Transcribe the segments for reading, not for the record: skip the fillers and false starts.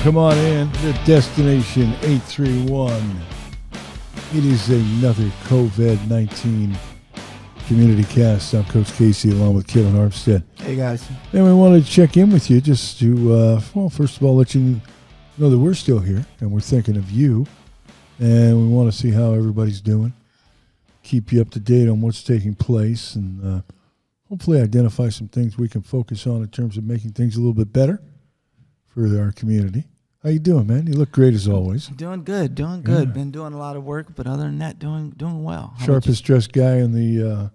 Come on in to Destination 831. It is another COVID-19 community cast. I'm Coach Casey along with Kevin Armstead. Hey, guys. And we wanted to check in with you just to, first of all, let you know that we're still here and we're thinking of you. And we want to see how everybody's doing. Keep you up to date on what's taking place and hopefully identify some things we can focus on in terms of making things a little bit better for our community. How you doing, man? You look great as always. Doing good. Yeah. Been doing a lot of work, but other than that, doing well. Sharpest dressed guy in the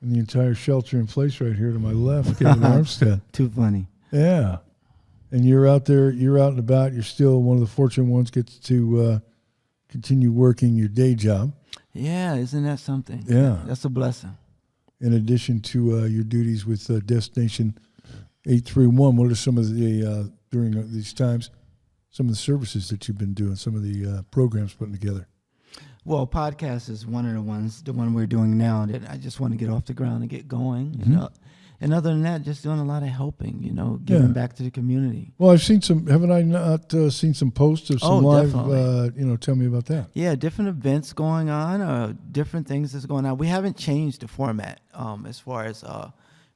entire shelter in place right here to my left, Kevin Armstead. Too funny. Yeah. And you're out there, you're out and about. You're still one of the fortunate ones gets to continue working your day job. Yeah, isn't that something? Yeah. That's a blessing. In addition to your duties with Destination 831, what are some of the, during these times, some of the services that you've been doing, some of the programs putting together? Well, podcast is one of the one we're doing now that I just want to get off the ground and get going. Mm-hmm. You know? And other than that, just doing a lot of helping, giving back to the community. Well, I've seen some, haven't I not seen some posts of some live, definitely. Tell me about that. Yeah, different events going on, different things that's going on. We haven't changed the format as far as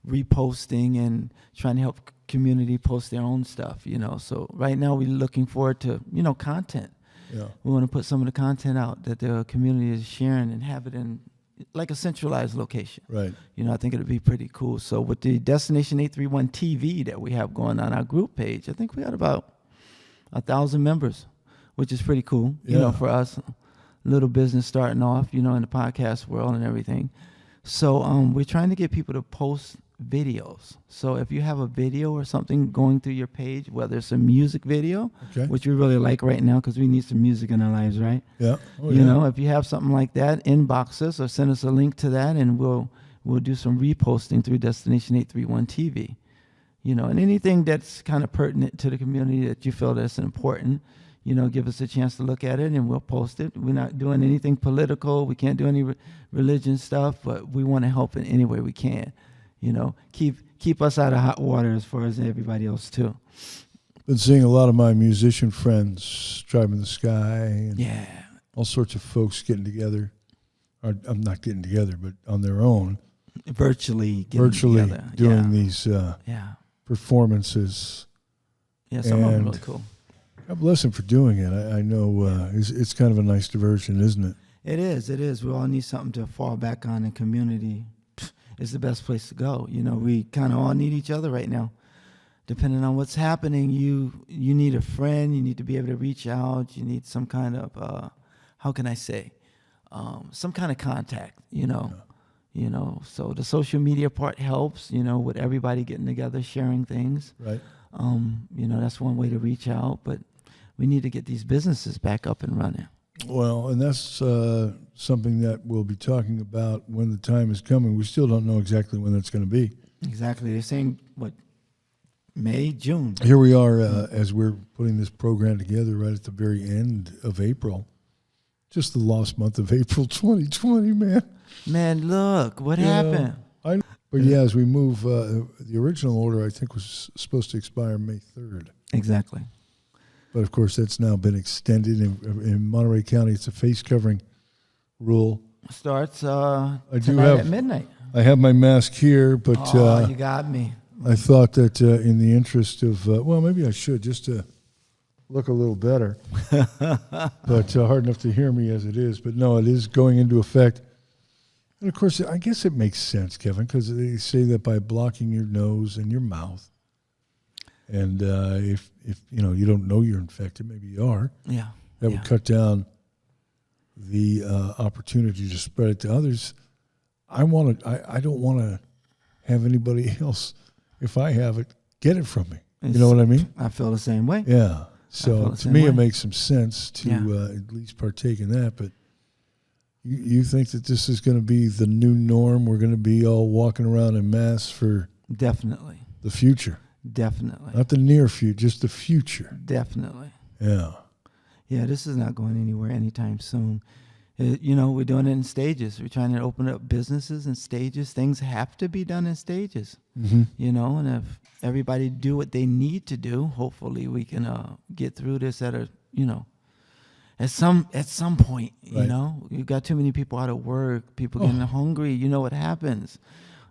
reposting and trying to help community post their own stuff, So right now we're looking forward to, content. Yeah. We want to put some of the content out that the community is sharing and have it in like a centralized location. Right. I think it'd be pretty cool. So with the Destination 831 TV that we have going on our group page, I think we got about 1,000 members, which is pretty cool, for us. Little business starting off, in the podcast world and everything. So we're trying to get people to post videos. So if you have a video or something going through your page, whether it's a music video, which we really like right now because we need some music in our lives, right? Yeah. If you have something like that, inbox us or send us a link to that, and we'll do some reposting through Destination 831 TV. And anything that's kind of pertinent to the community that you feel that's important, give us a chance to look at it and we'll post it. We're not doing anything political. We can't do any religion stuff, but we want to help in any way we can. Keep us out of hot water as far as everybody else too. Been seeing a lot of my musician friends, Tribe in the Sky, and all sorts of folks getting together. I'm not getting together, but on their own, virtually doing these performances. Yeah, some of them are really cool. God bless them for doing it. I know it's kind of a nice diversion, isn't it? It is. We all need something to fall back on in community. It's the best place to go. We kind of all need each other right now. Depending on what's happening, you need a friend. You need to be able to reach out. You need some kind of, some kind of contact, So the social media part helps, with everybody getting together, sharing things. Right. That's one way to reach out. But we need to get these businesses back up and running. Well, and that's something that we'll be talking about when the time is coming. We still don't know exactly when that's going to be. Exactly. They're saying, May, June. Here we are as we're putting this program together right at the very end of April. Just the lost month of April 2020, man. Man, look, what happened? But as we move, the original order, I think, was supposed to expire May 3rd. Exactly. But, of course, that's now been extended. In Monterey County, it's a face-covering rule. Starts tonight at midnight. I have my mask here, but you got me. I thought that in the interest of, maybe I should just to look a little better. But hard enough to hear me as it is. But, no, it is going into effect. And, of course, I guess it makes sense, Kevin, because they say that by blocking your nose and your mouth, and if you don't know you're infected, maybe you are. Yeah. That would cut down the opportunity to spread it to others. I don't want to have anybody else, if I have it, get it from me. You know what I mean? I feel the same way. Yeah. So to me, it makes some sense to at least partake in that. But you think that this is going to be the new norm? We're going to be all walking around in masks for definitely the future. Definitely. Not the near future, just the future. Definitely. Yeah. Yeah, this is not going anywhere anytime soon. We're doing it in stages. We're trying to open up businesses in stages. Things have to be done in stages. Mm-hmm. And if everybody do what they need to do, hopefully we can get through this at some point. Right. You've got too many people out of work, people getting hungry. You know what happens?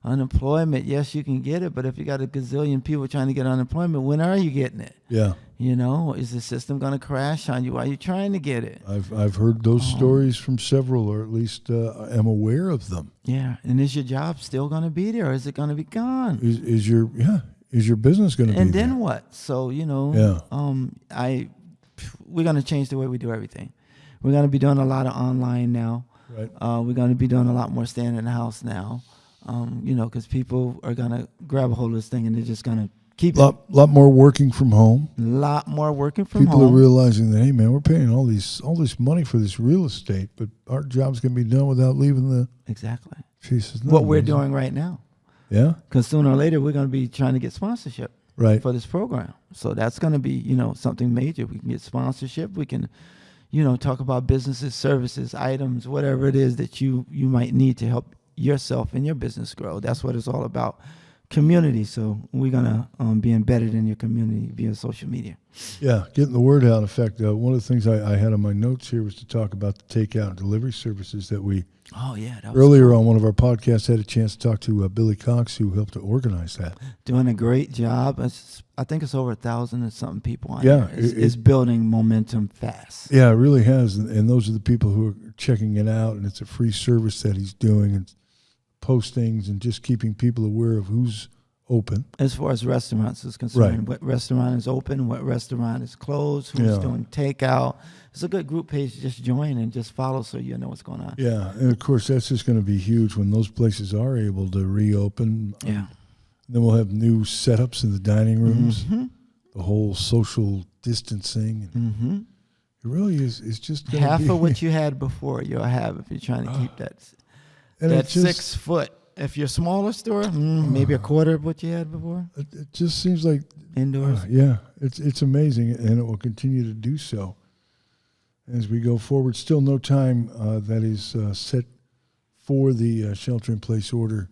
Unemployment, yes, you can get it, but if you got a gazillion people trying to get unemployment, when are you getting it? Yeah. Is the system going to crash on you while you're trying to get it? I've heard those stories from several, or at least am aware of them. Yeah, and is your job still going to be there, or is it going to be gone? Is your business going to be there? And then what? So we're going to change the way we do everything. We're going to be doing a lot of online now. Right. We're going to be doing a lot more staying in the house now. Because people are going to grab a hold of this thing and they're just going to keep lot more working from home. A lot more working from home. People are realizing that, hey, man, we're paying all this money for this real estate, but our job's going to be done without leaving the... Exactly. Jesus, what we're doing right now. Yeah? Because sooner or later, we're going to be trying to get sponsorship right. for this program. So that's going to be, something major. We can get sponsorship. We can, talk about businesses, services, items, whatever it is that you might need to help yourself and your business grow. That's what it's all about. Community. So we're going to be embedded in your community via social media. Yeah, getting the word out. In fact, one of the things I had on my notes here was to talk about the takeout and delivery services that we earlier on one of our podcasts had a chance to talk to Billy Cox, who helped to organize that. Doing a great job. I think it's over 1,000 and something people on there. It's building momentum fast. Yeah, it really has. And those are the people who are checking it out, and it's a free service that he's doing, and postings and just keeping people aware of who's open. As far as restaurants is concerned, right. What restaurant is open, what restaurant is closed, who's doing takeout. It's a good group page to just join and just follow so you know what's going on. Yeah, and of course that's just going to be huge when those places are able to reopen. Yeah. Then we'll have new setups in the dining rooms, the whole social distancing. Mm-hmm. It really is. It's just half of what you had before you'll have if you're trying to keep that 6 foot. If you're a smaller store, maybe a quarter of what you had before. It just seems like indoors. Yeah, it's amazing, and it will continue to do so as we go forward. Still no time that is set for the shelter-in-place order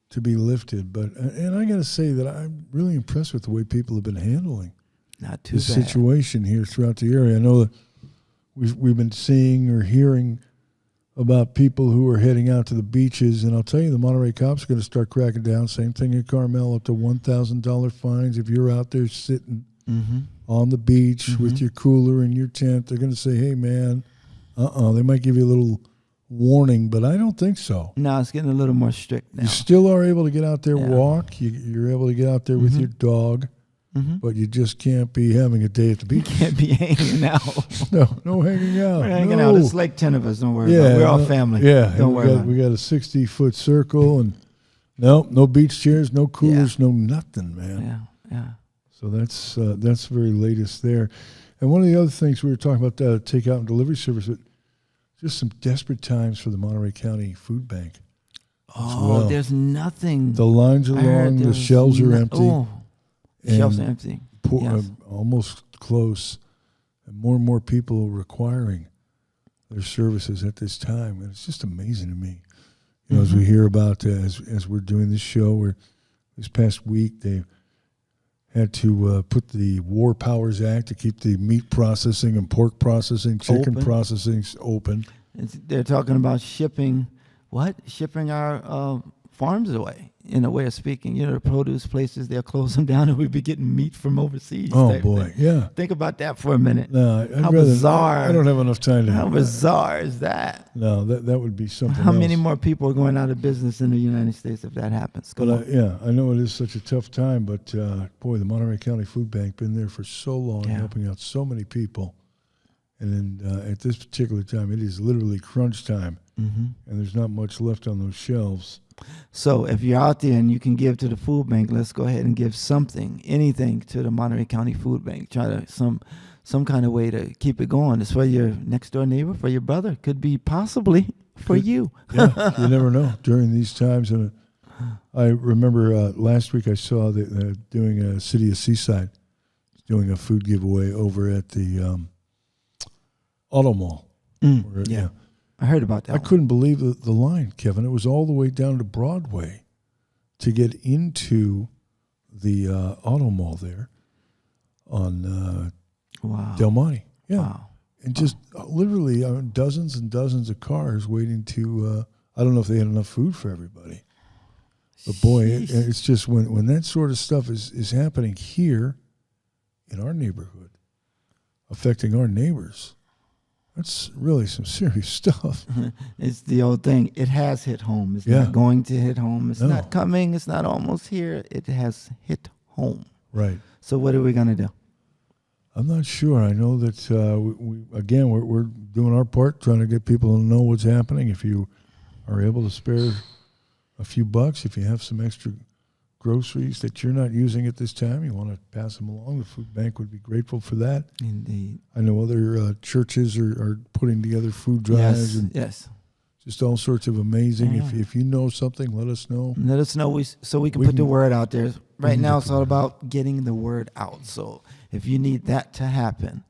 to be lifted. And I got to say that I'm really impressed with the way people have been handling the situation here throughout the area. I know that we've been seeing or hearing about people who are heading out to the beaches, and I'll tell you, the Monterey cops are going to start cracking down. Same thing at Carmel, up to $1,000 fines if you're out there sitting on the beach with your cooler and your tent. They're going to say, hey, man, they might give you a little warning, but I don't think so. No, it's getting a little more strict now. You still are able to get out there, walk. You're able to get out there with your dog. But you just can't be having a day at the beach. You can't be hanging out. No hanging out. We're hanging out. It's like 10 of us. Don't worry about it. We're all family. Yeah. Don't worry about it. We got a 60-foot circle, and no beach chairs, no coolers, no nothing, man. Yeah. So that's the very latest there. And one of the other things we were talking about, takeout and delivery service, but just some desperate times for the Monterey County Food Bank. Oh, there's nothing. The lines are long. The shelves are empty. Oh. Shelves are empty. Almost close. And more people requiring their services at this time. And it's just amazing to me. As we hear about, as we're doing this show, where this past week they had to put the War Powers Act to keep the meat processing and pork processing, chicken processing open. They're talking about shipping our farms away, in a way of speaking. The produce places, they'll close them down and we'll be getting meat from overseas. Oh, boy, yeah. Think about that for a minute. No, how bizarre. I don't have enough time to How bizarre is that? No, that would be something How else. many more people are going out of business in the United States if that happens? I know it is such a tough time, but, boy, the Monterey County Food Bank been there for so long, helping out so many people. And then at this particular time, it is literally crunch time, and there's not much left on those shelves. So if you're out there and you can give to the food bank, let's go ahead and give anything to the Monterey County Food Bank. Try to some kind of way to keep it going. It's for your next door neighbor, for your brother. Could be possibly for you. Yeah, you never know during these times. And I remember last week I saw that doing a City of Seaside doing a food giveaway over at the Auto Mall. I heard about that. I couldn't believe the line, Kevin. It was all the way down to Broadway to get into the auto mall there on Del Monte. Yeah. Wow. And just literally dozens and dozens of cars waiting to, I don't know if they had enough food for everybody. But boy, it's just when that sort of stuff is happening here in our neighborhood, affecting our neighbors, that's really some serious stuff. It's the old thing. It has hit home. It's not going to hit home. It's not coming. It's not almost here. It has hit home. Right. So what are we going to do? I'm not sure. I know that we're doing our part, trying to get people to know what's happening. If you are able to spare a few bucks, if you have some extra groceries that you're not using at this time, you want to pass them along. The food bank would be grateful for that. Indeed. I know other churches are putting together food drives. Yes. Just all sorts of amazing. If you know something, let us know. Let us know so we can put the word out there. Right now, it's all about getting the word out. So if you need that to happen,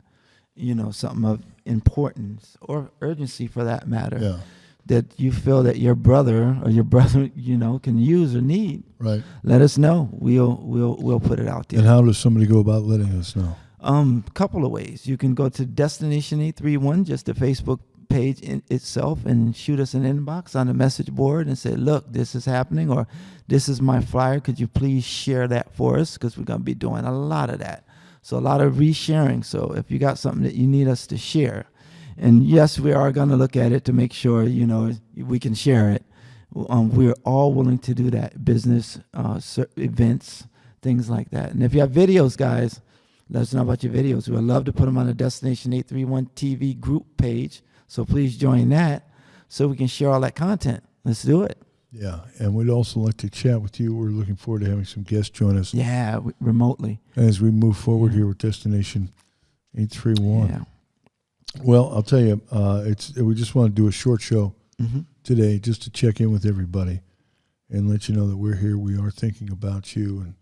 something of importance or urgency for that matter, that you feel that your brother can use or need, right? Let us know. We'll put it out there. And how does somebody go about letting us know? Couple of ways. You can go to Destination 831, just the Facebook page in itself, and shoot us an inbox on the message board and say, look, this is happening, or this is my flyer. Could you please share that for us? Because we're going to be doing a lot of that. So a lot of resharing. So if you got something that you need us to share, and yes, we are going to look at it to make sure, we can share it. We're all willing to do that. Business, events, things like that. And if you have videos, guys, let us know about your videos. We would love to put them on the Destination 831 TV group page. So please join that so we can share all that content. Let's do it. Yeah, and we'd also like to chat with you. We're looking forward to having some guests join us. Yeah, remotely. As we move forward here with Destination 831. Yeah. Well, I'll tell you, we just want to do a short show today just to check in with everybody and let you know that we're here. We are thinking about you,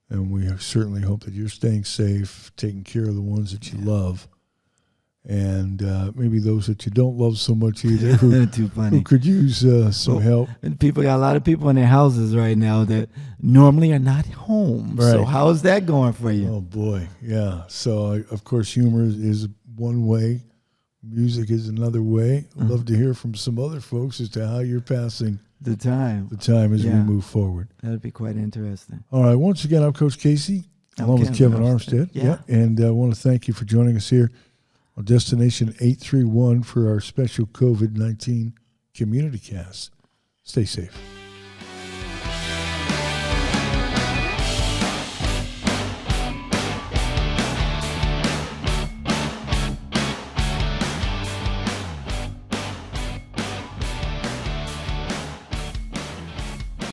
and we certainly hope that you're staying safe, taking care of the ones that you love, and maybe those that you don't love so much either, who could use some help. And got a lot of people in their houses right now that normally are not home. Right. So how's that going for you? Oh, boy, yeah. So, of course, humor is one way. Music is another way. I'd love to hear from some other folks as to how you're passing the time as we move forward. That would be quite interesting. All right. Once again, I'm Coach Casey, along with Kevin Armstead. Yeah. And I want to thank you for joining us here on Destination 831 for our special COVID-19 community cast. Stay safe.